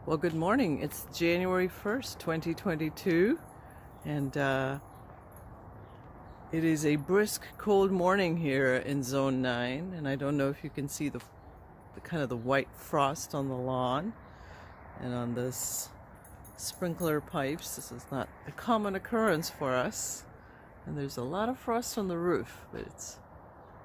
Well, good morning. It's January 1st, 2022, and it is a brisk, cold morning here in Zone 9, and I don't know if you can see the kind of the white frost on the lawn and on this sprinkler pipes. This is not a common occurrence for us, and there's a lot of frost on the roof, but it's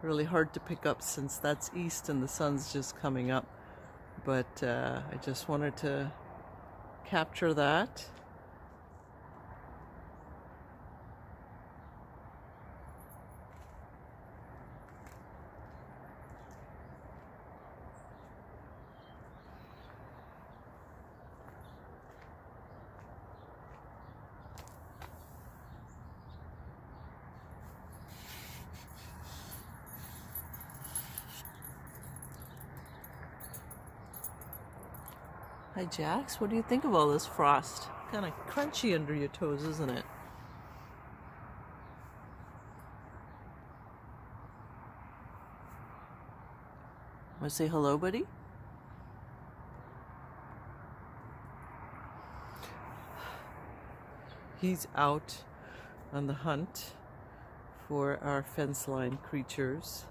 really hard to pick up since that's east and the sun's just coming up. But I just wanted to capture that. Hi Jax, what do you think of all this frost? Kind of crunchy under your toes, isn't it? Want to say hello, buddy? He's out on the hunt for our fence line creatures.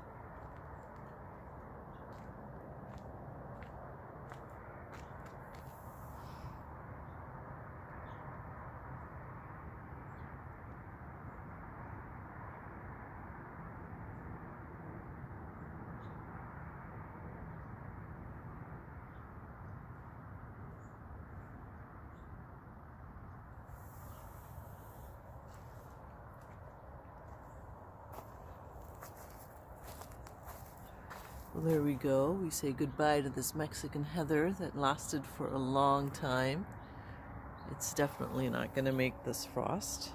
Well, there we go. We say goodbye to this Mexican heather that lasted for a long time. It's definitely not going to make this frost.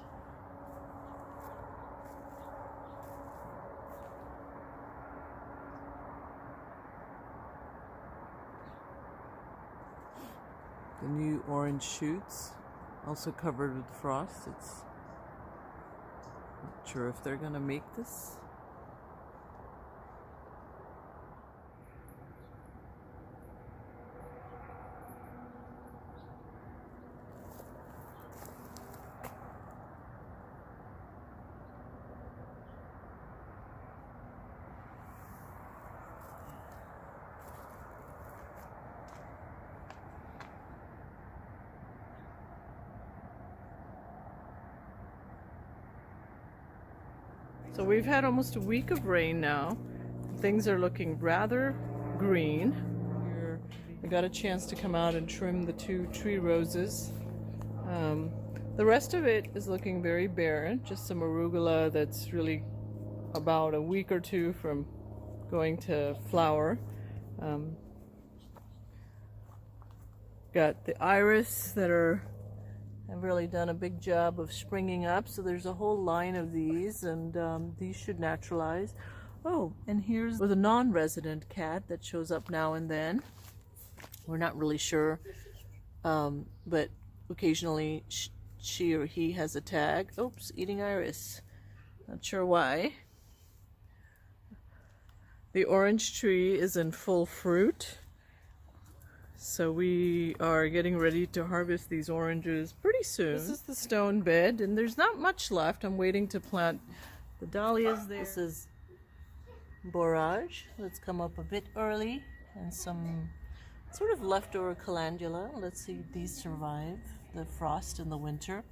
The new orange shoots, also covered with frost. It's not sure if they're going to make this. So we've had almost a week of rain now. Things are looking rather green. I got a chance to come out and trim the 2 tree roses. The rest of it is looking very barren, just some arugula that's really about a week or 2 from going to flower. Got the iris that have really done a big job of springing up, so there's a whole line of these, and these should naturalize. Oh, and here's with a non-resident cat that shows up now and then. We're not really sure, but occasionally she or he has a tag. Oops, eating iris. Not sure why. The orange tree is in full fruit. So we are getting ready to harvest these oranges pretty soon. This is the stone bed, and there's not much left. I'm waiting to plant the dahlias there. This is borage. Let's come up a bit early, and some sort of leftover calendula. Let's see if these survive the frost in the winter.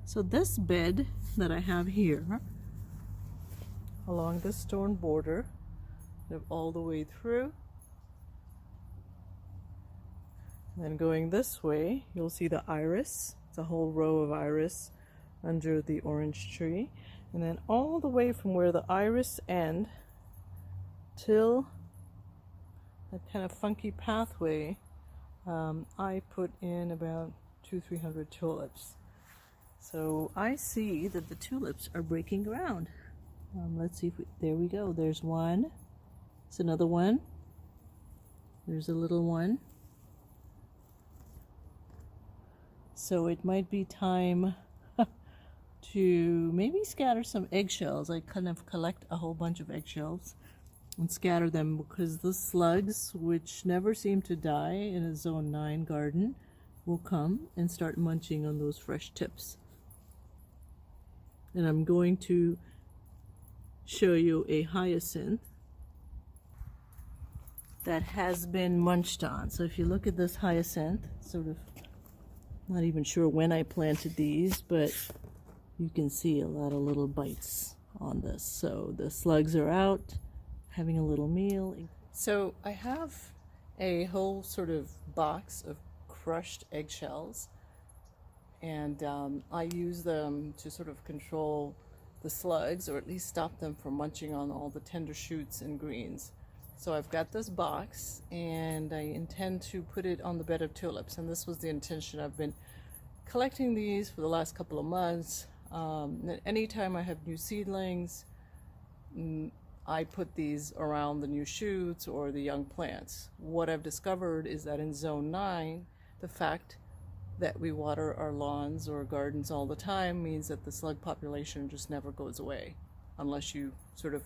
So this bed that I have here, along this stone border, all the way through. Then going this way, you'll see the iris. It's a whole row of iris under the orange tree. And then all the way from where the iris end till that kind of funky pathway, I put in about 200-300 tulips. So I see that the tulips are breaking ground. Let's see if there we go. There's one. There's another one. There's a little one. So it might be time to maybe scatter some eggshells. I kind of collect a whole bunch of eggshells and scatter them, because the slugs, which never seem to die in a zone 9 garden, will come and start munching on those fresh tips. And I'm going to show you a hyacinth that has been munched on. So if you look at this hyacinth, sort of, not even sure when I planted these, but you can see a lot of little bites on this. So the slugs are out, having a little meal. So I have a whole sort of box of crushed eggshells, and I use them to sort of control the slugs, or at least stop them from munching on all the tender shoots and greens. So I've got this box, and I intend to put it on the bed of tulips, and this was the intention. I've been collecting these for the last couple of months. Anytime I have new seedlings, I put these around the new shoots or the young plants. What I've discovered is that in zone 9, the fact that we water our lawns or gardens all the time means that the slug population just never goes away, unless you sort of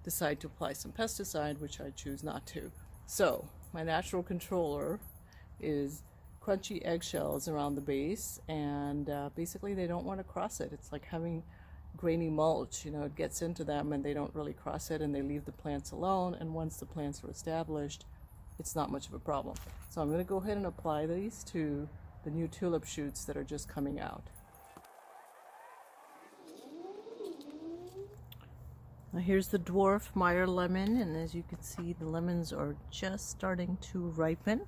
decide to apply some pesticide, which I choose not to. So my natural controller is crunchy eggshells around the base, and basically they don't want to cross it. It's like having grainy mulch, you know, it gets into them and they don't really cross it, and they leave the plants alone, and once the plants are established, it's not much of a problem. So I'm going to go ahead and apply these to the new tulip shoots that are just coming out. Now here's the dwarf Meyer lemon, and as you can see, the lemons are just starting to ripen.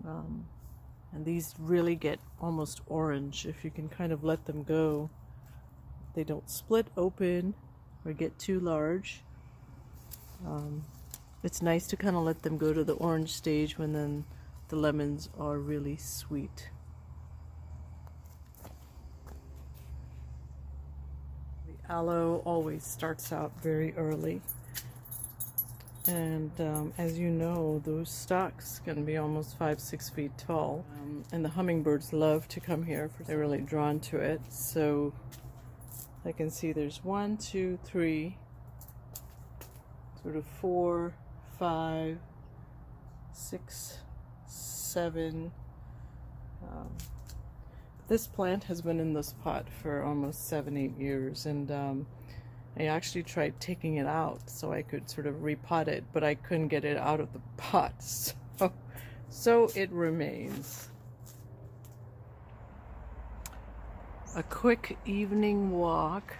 And these really get almost orange if you can kind of let them go. They don't split open or get too large. It's nice to kind of let them go to the orange stage when then the lemons are really sweet. The aloe always starts out very early, and as you know, those stalks can be almost 5-6 feet tall, and the hummingbirds love to come here, for they're really drawn to it. So I can see there's 1, 2, 3, sort of 4, 5, 6, 7. This plant has been in this pot for almost 7-8 years, and I actually tried taking it out so I could sort of repot it, but I couldn't get it out of the pot, so it remains. A quick evening walk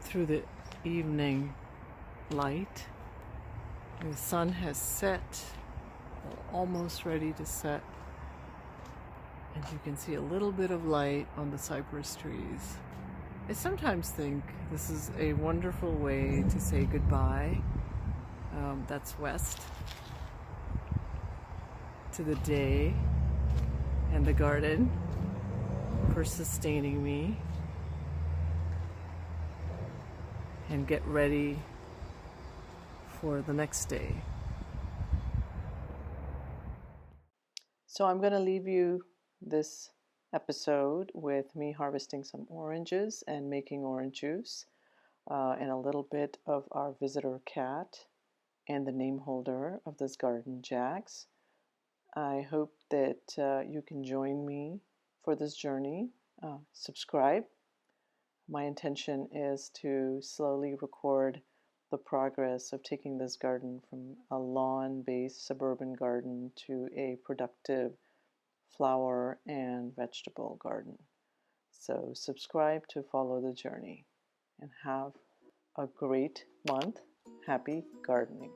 through the evening light. The sun has set, almost ready to set, and you can see a little bit of light on the cypress trees. I sometimes think this is a wonderful way to say goodbye. That's west, to the day and the garden for sustaining me, and get ready for the next day. So I'm going to leave you this episode with me harvesting some oranges and making orange juice, and a little bit of our visitor cat and the name holder of this garden, Jax. I hope that you can join me for this journey. Subscribe. My intention is to slowly record the progress of taking this garden from a lawn-based suburban garden to a productive flower and vegetable garden. So subscribe to follow the journey, and have a great month. Happy gardening.